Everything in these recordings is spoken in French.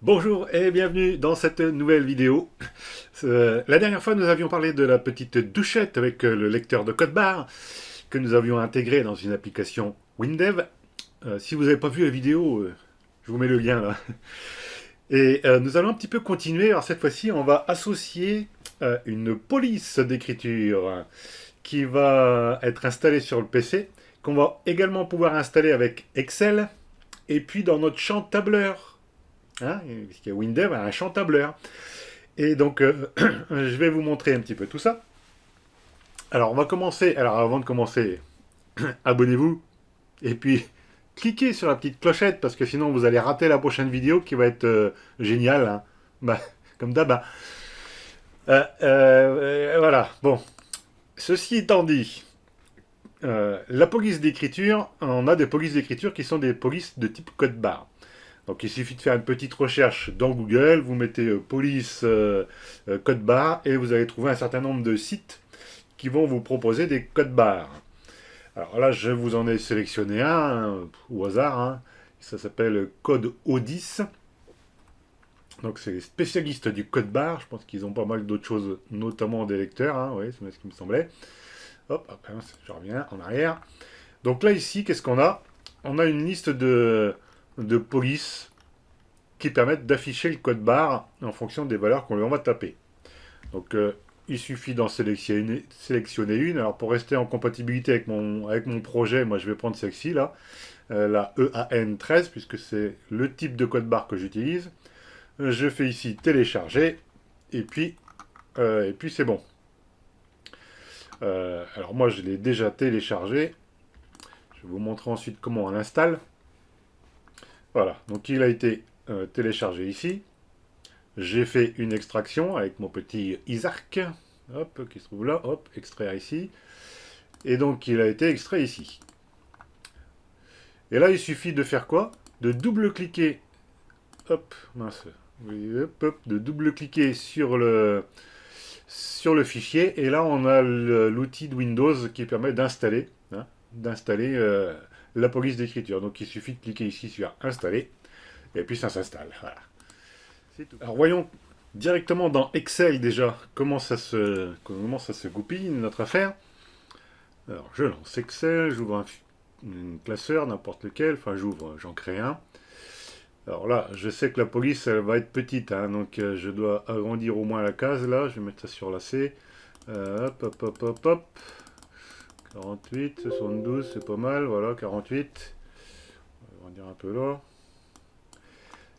Bonjour et bienvenue dans cette nouvelle vidéo. La dernière fois, nous avions parlé de la petite douchette avec le lecteur de code barre que nous avions intégré dans une application WinDev. Si vous n'avez pas vu la vidéo, je vous mets le lien là. Et nous allons un petit peu continuer. Alors cette fois-ci, on va associer une police d'écriture qui va être installée sur le PC, qu'on va également pouvoir installer avec Excel, et puis dans notre champ tableur. Hein, puisque WinDev a un champ tableur. Et donc, je vais vous montrer un petit peu tout ça. Alors, on va commencer. Alors, avant de commencer, abonnez-vous. Et puis, cliquez sur la petite clochette, parce que sinon, vous allez rater la prochaine vidéo qui va être géniale. Hein. Bah, comme d'hab. Hein. Voilà. Bon. Ceci étant dit, la police d'écriture, on a des polices d'écriture qui sont des polices de type code barre. Donc il suffit de faire une petite recherche dans Google, vous mettez police code barre et vous allez trouver un certain nombre de sites qui vont vous proposer des codes barres. Alors là, je vous en ai sélectionné un au hasard. Hein. Ça s'appelle Code O10. Donc c'est les spécialistes du code barre. Je pense qu'ils ont pas mal d'autres choses, notamment des lecteurs. Hein. Oui, c'est ce qui me semblait. Hop, je reviens en arrière. Donc là, ici, qu'est-ce qu'on a? On a une liste de polices qui permettent d'afficher le code barre en fonction des valeurs qu'on lui va taper. Donc il suffit d'en sélectionner une. Alors pour rester en compatibilité avec mon projet, moi je vais prendre celle-ci là, la EAN13, puisque c'est le type de code barre que j'utilise. Je fais ici télécharger, et puis c'est bon. Alors moi je l'ai déjà téléchargé. Je vais vous montrer ensuite comment on l'installe. Voilà, donc il a été téléchargé ici. J'ai fait une extraction avec mon petit Isarc, hop, qui se trouve là, hop, extraire ici. Et donc il a été extrait ici. Et là il suffit de faire quoi? De double-cliquer, hop, mince, oui, hop, hop, de double-cliquer sur le fichier. Et là on a l'outil de Windows qui permet d'installer, hein, la police d'écriture. Donc il suffit de cliquer ici sur installer. Et puis ça s'installe. Voilà. Alors voyons directement dans Excel déjà comment ça se goupille notre affaire. Alors je lance Excel, j'ouvre un classeur, n'importe lequel, enfin j'en crée un. Alors là, je sais que la police elle va être petite, hein, donc je dois agrandir au moins la case là, je vais mettre ça sur la C. Hop, hop, hop, hop, hop. 48, 72, c'est pas mal, voilà, 48. On va agrandir un peu là.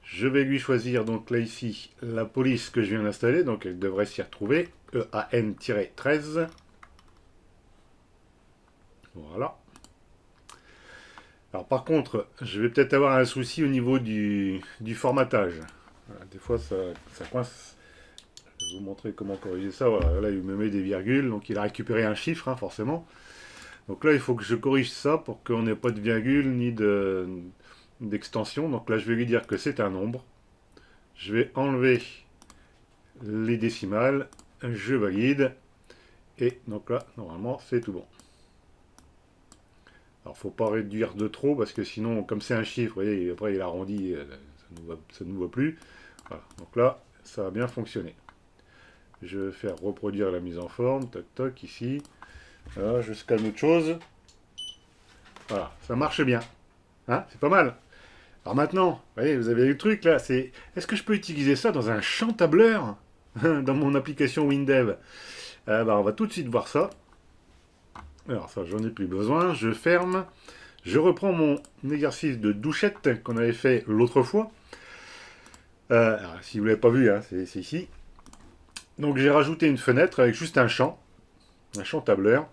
Je vais lui choisir donc là ici la police que je viens d'installer, donc elle devrait s'y retrouver, EAN-13. Voilà. Alors par contre, je vais peut-être avoir un souci au niveau du formatage. Voilà, des fois ça coince. Je vais vous montrer comment corriger ça. Voilà, là il me met des virgules, donc il a récupéré un chiffre hein, forcément. Donc là il faut que je corrige ça pour qu'on n'ait pas de virgule ni d'extension. Donc là je vais lui dire que c'est un nombre. Je vais enlever les décimales, je valide, et donc là, normalement, c'est tout bon. Alors, faut pas réduire de trop, parce que sinon, comme c'est un chiffre, vous voyez, après il arrondit, ça ne nous va plus. Voilà. Donc là, ça va bien fonctionner. Je vais faire reproduire la mise en forme, toc toc, ici. Voilà, je scanne autre chose. Voilà, ça marche bien. Hein, c'est pas mal. Alors maintenant, vous voyez, vous avez le truc là, c'est est-ce que je peux utiliser ça dans un champ tableur dans mon application WinDev? On va tout de suite voir ça. Alors ça, j'en ai plus besoin. Je ferme. Je reprends mon exercice de douchette qu'on avait fait l'autre fois. Alors, si vous ne l'avez pas vu, hein, c'est ici. Donc j'ai rajouté une fenêtre avec juste un champ tableur.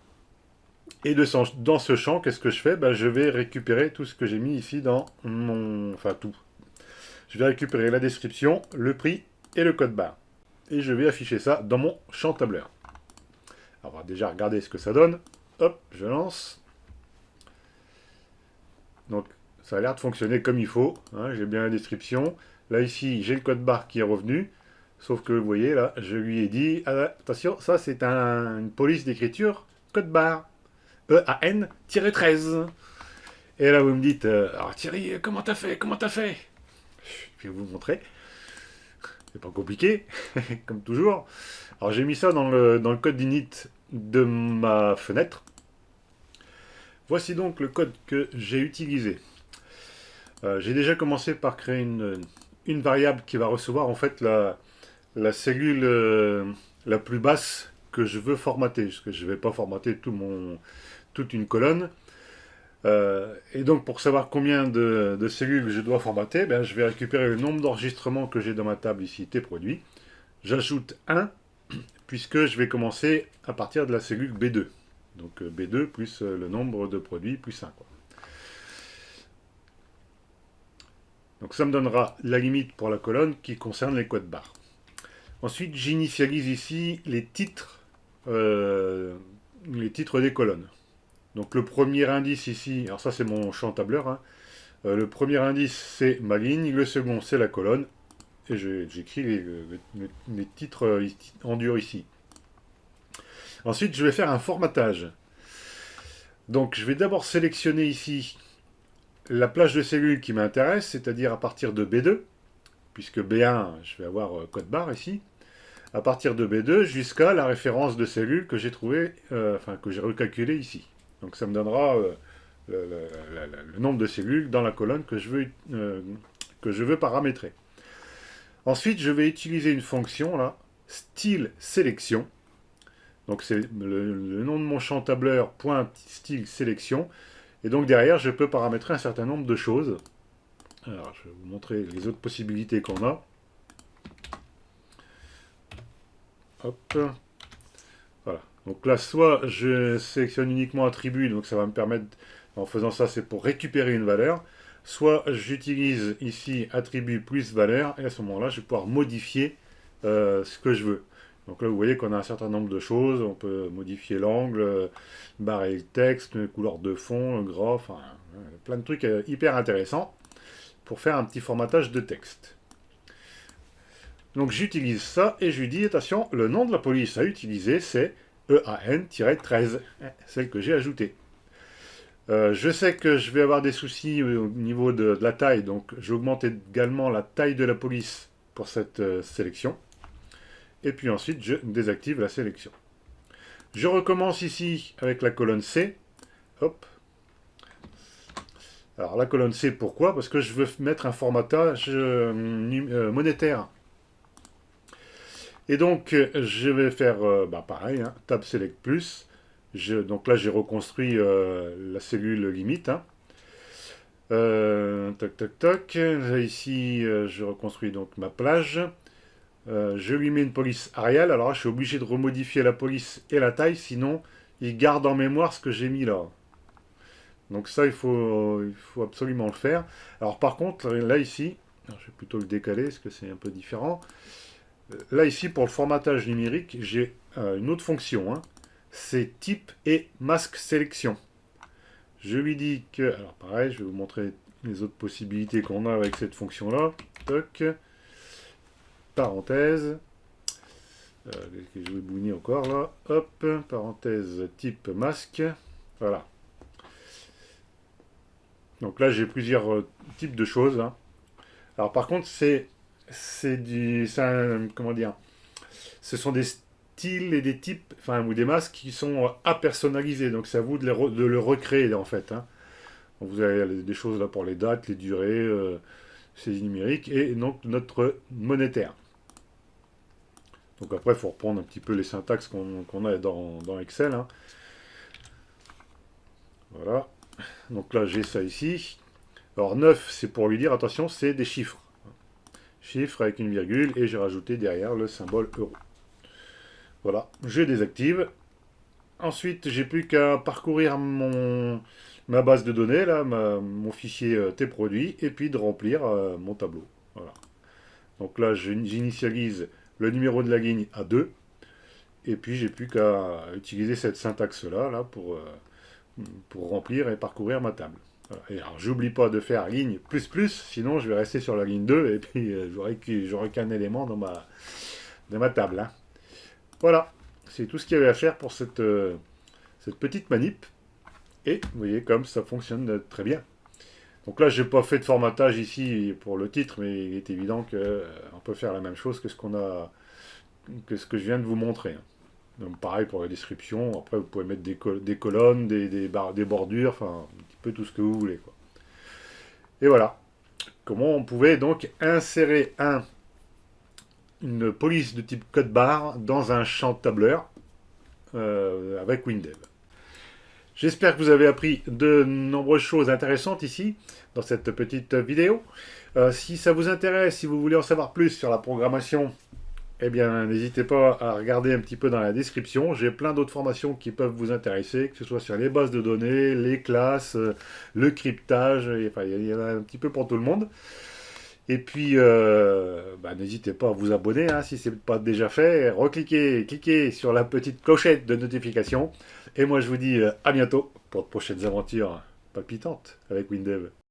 Et dans ce champ, qu'est-ce que je fais? Je vais récupérer tout ce que j'ai mis ici dans mon... Enfin tout. Je vais récupérer la description, le prix et le code barre. Et je vais afficher ça dans mon champ tableur. Alors, on va déjà regarder ce que ça donne. Hop, je lance. Donc, ça a l'air de fonctionner comme il faut. Hein, j'ai bien la description. Là, ici, j'ai le code barre qui est revenu. Sauf que, vous voyez, là, je lui ai dit, attention, ça, c'est une police d'écriture code barre. EAN-13. Et là, vous me dites, alors Thierry, comment t'as fait? Comment t'as fait? je vais vous montrer. C'est pas compliqué, comme toujours. Alors j'ai mis ça dans le code d'init de ma fenêtre. Voici donc le code que j'ai utilisé. J'ai déjà commencé par créer une variable qui va recevoir en fait la cellule la plus basse que je veux formater, parce que je ne vais pas formater toute une colonne. Et donc pour savoir combien de cellules je dois formater, ben, je vais récupérer le nombre d'enregistrements que j'ai dans ma table ici, T-produit. J'ajoute 1, puisque je vais commencer à partir de la cellule B2. Donc B2 plus le nombre de produits plus 1. Quoi. Donc ça me donnera la limite pour la colonne qui concerne les codes barres. Ensuite, j'initialise ici les titres des colonnes. Donc le premier indice ici, alors ça c'est mon champ tableur, hein. Le premier indice c'est ma ligne, le second c'est la colonne, et j'écris les titres en dur ici. Ensuite je vais faire un formatage. Donc je vais d'abord sélectionner ici la plage de cellules qui m'intéresse, c'est-à-dire à partir de B2, puisque B1 je vais avoir code barre ici, à partir de B2 jusqu'à la référence de cellules que j'ai trouvé, que j'ai recalculé ici. Donc ça me donnera le nombre de cellules dans la colonne que je veux paramétrer. Ensuite, je vais utiliser une fonction, là, style sélection. Donc c'est le nom de mon champ tableur, .style sélection. Et donc derrière, je peux paramétrer un certain nombre de choses. Alors, je vais vous montrer les autres possibilités qu'on a. Hop. Voilà. Donc là, soit je sélectionne uniquement attribut, donc ça va me permettre, en faisant ça, c'est pour récupérer une valeur. Soit j'utilise ici attribut plus valeur, et à ce moment-là, je vais pouvoir modifier ce que je veux. Donc là, vous voyez qu'on a un certain nombre de choses. On peut modifier l'angle, barrer le texte, couleur de fond, le gras, enfin, plein de trucs hyper intéressants pour faire un petit formatage de texte. Donc j'utilise ça et je lui dis, attention, le nom de la police à utiliser, c'est EAN-13, celle que j'ai ajoutée. Je sais que je vais avoir des soucis au niveau de la taille, donc j'augmente également la taille de la police pour cette sélection. Et puis ensuite, je désactive la sélection. Je recommence ici avec la colonne C. Hop. Alors la colonne C, pourquoi? Parce que je veux mettre un formatage monétaire. Et donc, je vais faire pareil, hein, Tab Select Plus. Donc là, j'ai reconstruit la cellule limite. Hein. Toc, toc, toc. Là, ici, je reconstruis donc ma plage. Je lui mets une police Arial. Alors là, je suis obligé de remodifier la police et la taille, sinon, il garde en mémoire ce que j'ai mis là. Donc ça, il faut absolument le faire. Alors par contre, là, ici, je vais plutôt le décaler, parce que c'est un peu différent. Là, ici, pour le formatage numérique, j'ai une autre fonction. Hein. C'est type et masque sélection. Je lui dis que... Alors pareil, je vais vous montrer les autres possibilités qu'on a avec cette fonction-là. Toc. Parenthèse. Je vais bouiner encore là. Hop. Parenthèse type masque. Voilà. Donc là, j'ai plusieurs types de choses. Hein. Alors par contre, comment dire, ce sont des styles et des types, ou des masques qui sont à personnaliser. Donc c'est à vous de le recréer en fait. Hein. Donc, vous avez des choses là pour les dates, les durées, saisie numérique et donc notre monétaire. Donc après, il faut reprendre un petit peu les syntaxes qu'on a dans Excel. Hein. Voilà. Donc là, j'ai ça ici. Alors 9, c'est pour lui dire, attention, c'est des chiffres. Chiffre avec une virgule et j'ai rajouté derrière le symbole euro. Voilà, je désactive. Ensuite, j'ai plus qu'à parcourir ma base de données, là, mon fichier T-produit, et puis de remplir mon tableau. Voilà. Donc là, j'initialise le numéro de la ligne à 2, et puis j'ai plus qu'à utiliser cette syntaxe-là là, pour remplir et parcourir ma table. Voilà. Et alors, j'oublie pas de faire ligne plus plus, sinon je vais rester sur la ligne 2 et puis j'aurai qu'un élément dans ma table. Hein. Voilà, c'est tout ce qu'il y avait à faire pour cette petite manip. Et vous voyez comme ça fonctionne très bien. Donc là, j'ai pas fait de formatage ici pour le titre, mais il est évident qu'on peut faire la même chose que ce que je viens de vous montrer. Donc pareil pour la description. Après, vous pouvez mettre des colonnes, des bordures, enfin un petit peu tout ce que vous voulez, quoi. Et voilà. Comment on pouvait donc insérer une police de type code barre dans un champ tableur avec WinDev. J'espère que vous avez appris de nombreuses choses intéressantes ici, dans cette petite vidéo. Si ça vous intéresse, si vous voulez en savoir plus sur la programmation, eh bien, n'hésitez pas à regarder un petit peu dans la description. J'ai plein d'autres formations qui peuvent vous intéresser, que ce soit sur les bases de données, les classes, le cryptage, enfin, il y en a un petit peu pour tout le monde. Et puis, n'hésitez pas à vous abonner hein, si ce n'est pas déjà fait. Cliquez sur la petite clochette de notification. Et moi, je vous dis à bientôt pour de prochaines aventures palpitantes avec WinDev.